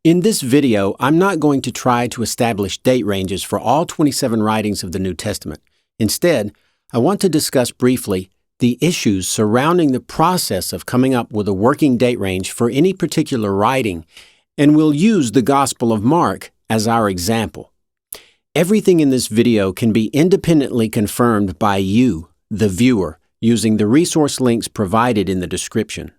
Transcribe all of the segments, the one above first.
In this video, I'm not going to try to establish date ranges for all 27 writings of the New Testament. Instead, I want to discuss briefly the issues surrounding the process of coming up with a working date range for any particular writing, and we'll use the Gospel of Mark as our example. Everything in this video can be independently confirmed by you, the viewer, using the resource links provided in the description.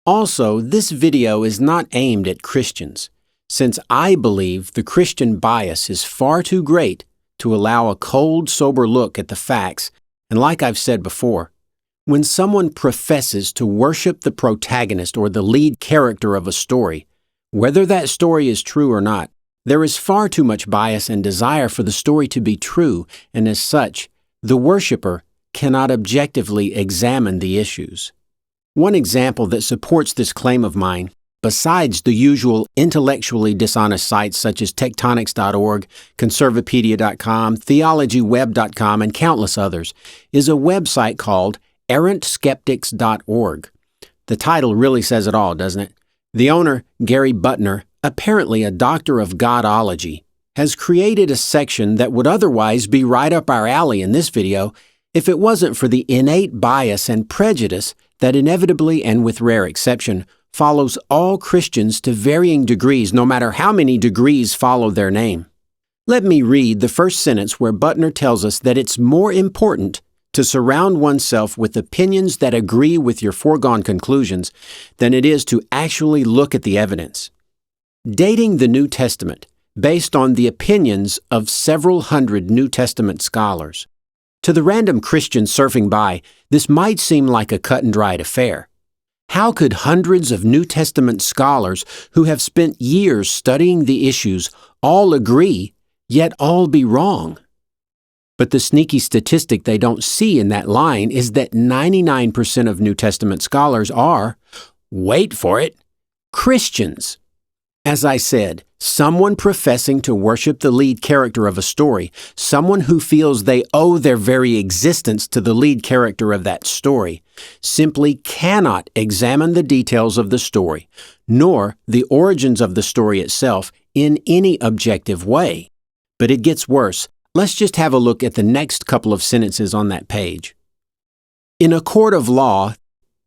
Also, this video is not aimed at Christians, since I believe the Christian bias is far too great to allow a cold, sober look at the facts, and like I've said before, when someone professes to worship the protagonist or the lead character of a story, whether that story is true or not, there is far too much bias and desire for the story to be true, and as such, the worshiper cannot objectively examine the issues. One example that supports this claim of mine, besides the usual intellectually dishonest sites such as tectonics.org, conservapedia.com, theologyweb.com, and countless others, is a website called errantskeptics.org. The title really says it all, doesn't it? The owner, Gary Butner, apparently a doctor of Godology, has created a section that would otherwise be right up our alley in this video if it wasn't for the innate bias and prejudice that inevitably and with rare exception follows all Christians to varying degrees, no matter how many degrees follow their name. Let me read the first sentence where Butner tells us that it's more important to surround oneself with opinions that agree with your foregone conclusions than it is to actually look at the evidence. Dating the New Testament based on the opinions of several hundred New Testament scholars. To the random Christian surfing by, this might seem like a cut-and-dried affair. How could hundreds of New Testament scholars who have spent years studying the issues all agree, yet all be wrong? But the sneaky statistic they don't see in that line is that 99% of New Testament scholars are, wait for it, Christians. As I said, someone professing to worship the lead character of a story, someone who feels they owe their very existence to the lead character of that story, simply cannot examine the details of the story, nor the origins of the story itself in any objective way. But it gets worse. Let's just have a look at the next couple of sentences on that page. In a court of law,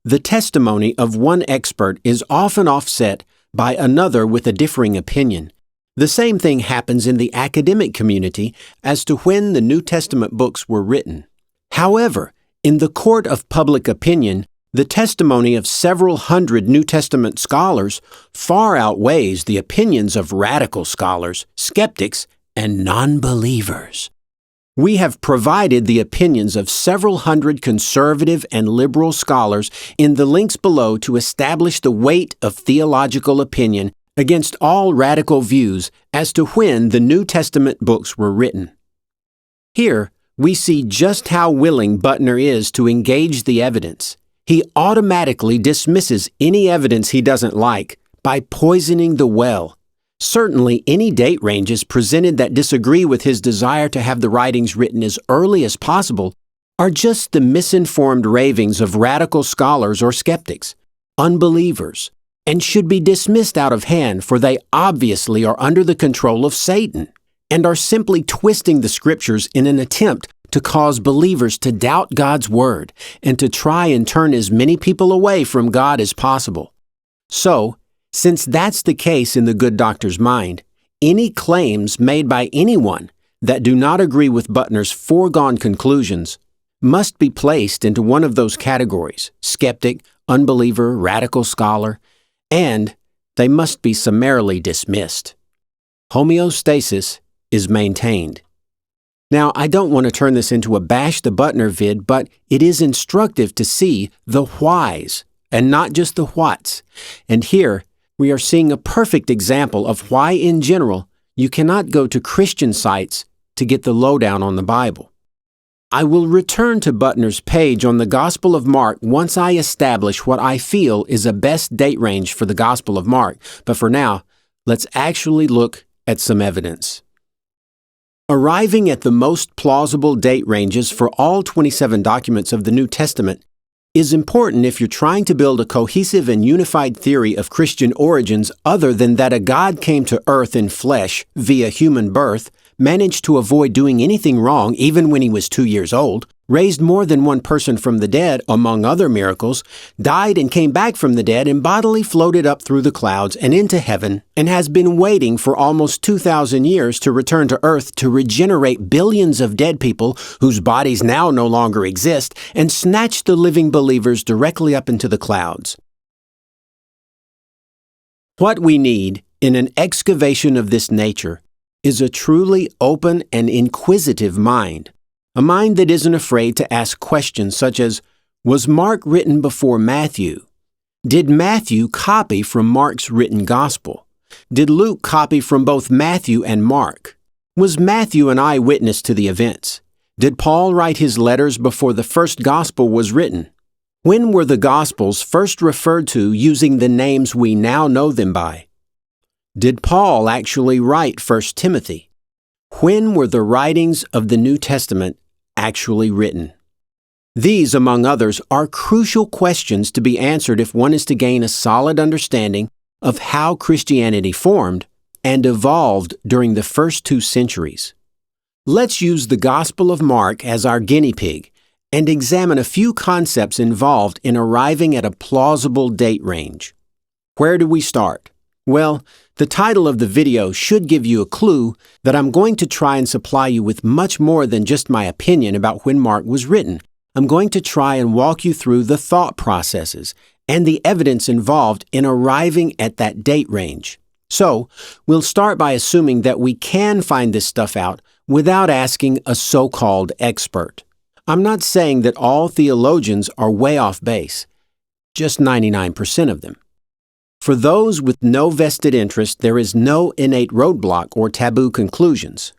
the testimony of one expert is often offset by another with a differing opinion. The same thing happens in the academic community as to when the New Testament books were written. However, in the court of public opinion, the testimony of several hundred New Testament scholars far outweighs the opinions of radical scholars, skeptics, and non-believers. We have provided the opinions of several hundred conservative and liberal scholars in the links below to establish the weight of theological opinion against all radical views as to when the New Testament books were written. Here, we see just how willing Butner is to engage the evidence. He automatically dismisses any evidence he doesn't like by poisoning the well. Certainly, any date ranges presented that disagree with his desire to have the writings written as early as possible are just the misinformed ravings of radical scholars or skeptics, unbelievers, and should be dismissed out of hand, for they obviously are under the control of Satan and are simply twisting the scriptures in an attempt to cause believers to doubt God's word and to try and turn as many people away from God as possible. So, since that's the case in the good doctor's mind, any claims made by anyone that do not agree with Butner's foregone conclusions must be placed into one of those categories: skeptic, unbeliever, radical scholar, and they must be summarily dismissed. Homeostasis is maintained. Now, I don't want to turn this into a bash the Butner vid, but it is instructive to see the whys and not just the whats. And here, we are seeing a perfect example of why, in general, you cannot go to Christian sites to get the lowdown on the Bible. I will return to Butner's page on the Gospel of Mark once I establish what I feel is a best date range for the Gospel of Mark, but for now, let's actually look at some evidence. Arriving at the most plausible date ranges for all 27 documents of the New Testament is important if you're trying to build a cohesive and unified theory of Christian origins other than that a God came to earth in flesh via human birth, managed to avoid doing anything wrong even when he was 2 years old, raised more than one person from the dead, among other miracles, died and came back from the dead and bodily floated up through the clouds and into heaven, and has been waiting for almost 2,000 years to return to earth to regenerate billions of dead people whose bodies now no longer exist and snatch the living believers directly up into the clouds. What we need in an excavation of this nature is a truly open and inquisitive mind. A mind that isn't afraid to ask questions such as, was Mark written before Matthew? Did Matthew copy from Mark's written gospel? Did Luke copy from both Matthew and Mark? Was Matthew an eyewitness to the events? Did Paul write his letters before the first gospel was written? When were the gospels first referred to using the names we now know them by? Did Paul actually write 1 Timothy? When were the writings of the New Testament actually written? These, among others, are crucial questions to be answered if one is to gain a solid understanding of how Christianity formed and evolved during the first 2 centuries. Let's use the Gospel of Mark as our guinea pig and examine a few concepts involved in arriving at a plausible date range. Where do we start? Well, the title of the video should give you a clue that I'm going to try and supply you with much more than just my opinion about when Mark was written. I'm going to try and walk you through the thought processes and the evidence involved in arriving at that date range. So, we'll start by assuming that we can find this stuff out without asking a so-called expert. I'm not saying that all theologians are way off base, just 99% of them. For those with no vested interest, there is no innate roadblock or taboo conclusions,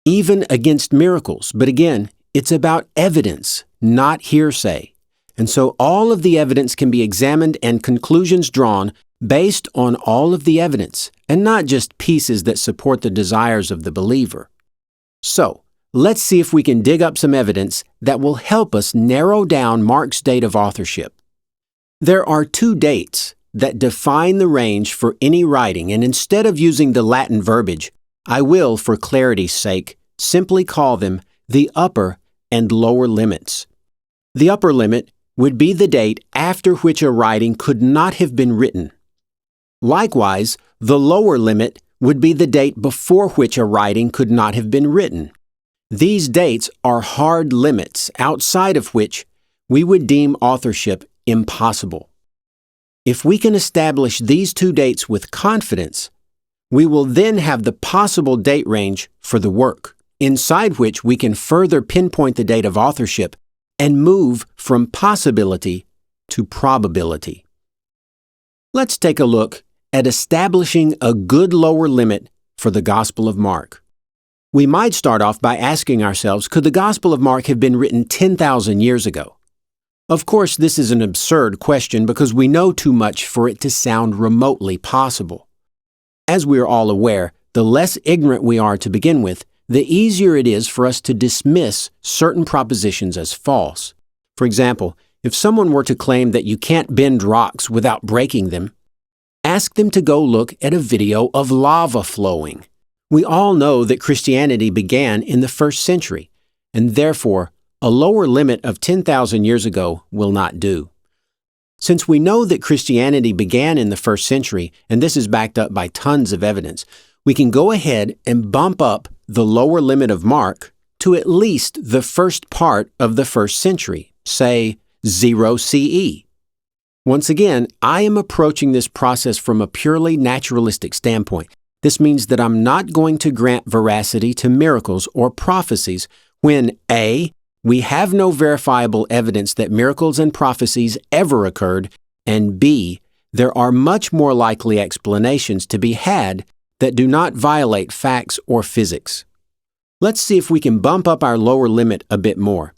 even against miracles. But again, it's about evidence, not hearsay. And so all of the evidence can be examined and conclusions drawn based on all of the evidence, and not just pieces that support the desires of the believer. So, let's see if we can dig up some evidence that will help us narrow down Mark's date of authorship. There are 2 dates that define the range for any writing, and instead of using the Latin verbiage, I will, for clarity's sake, simply call them the upper and lower limits. The upper limit would be the date after which a writing could not have been written. Likewise, the lower limit would be the date before which a writing could not have been written. These dates are hard limits outside of which we would deem authorship impossible. If we can establish these 2 dates with confidence, we will then have the possible date range for the work, inside which we can further pinpoint the date of authorship and move from possibility to probability. Let's take a look at establishing a good lower limit for the Gospel of Mark. We might start off by asking ourselves, could the Gospel of Mark have been written 10,000 years ago? Of course, this is an absurd question because we know too much for it to sound remotely possible. As we are all aware, the less ignorant we are to begin with, the easier it is for us to dismiss certain propositions as false. For example, if someone were to claim that you can't bend rocks without breaking them, ask them to go look at a video of lava flowing. We all know that Christianity began in the 1st century, and therefore, a lower limit of 10,000 years ago will not do. Since we know that Christianity began in the 1st century, and this is backed up by tons of evidence, we can go ahead and bump up the lower limit of Mark to at least the first part of the 1st century, say 0 CE. Once again, I am approaching this process from a purely naturalistic standpoint. This means that I'm not going to grant veracity to miracles or prophecies when A, we have no verifiable evidence that miracles and prophecies ever occurred, and B, there are much more likely explanations to be had that do not violate facts or physics. Let's see if we can bump up our lower limit a bit more.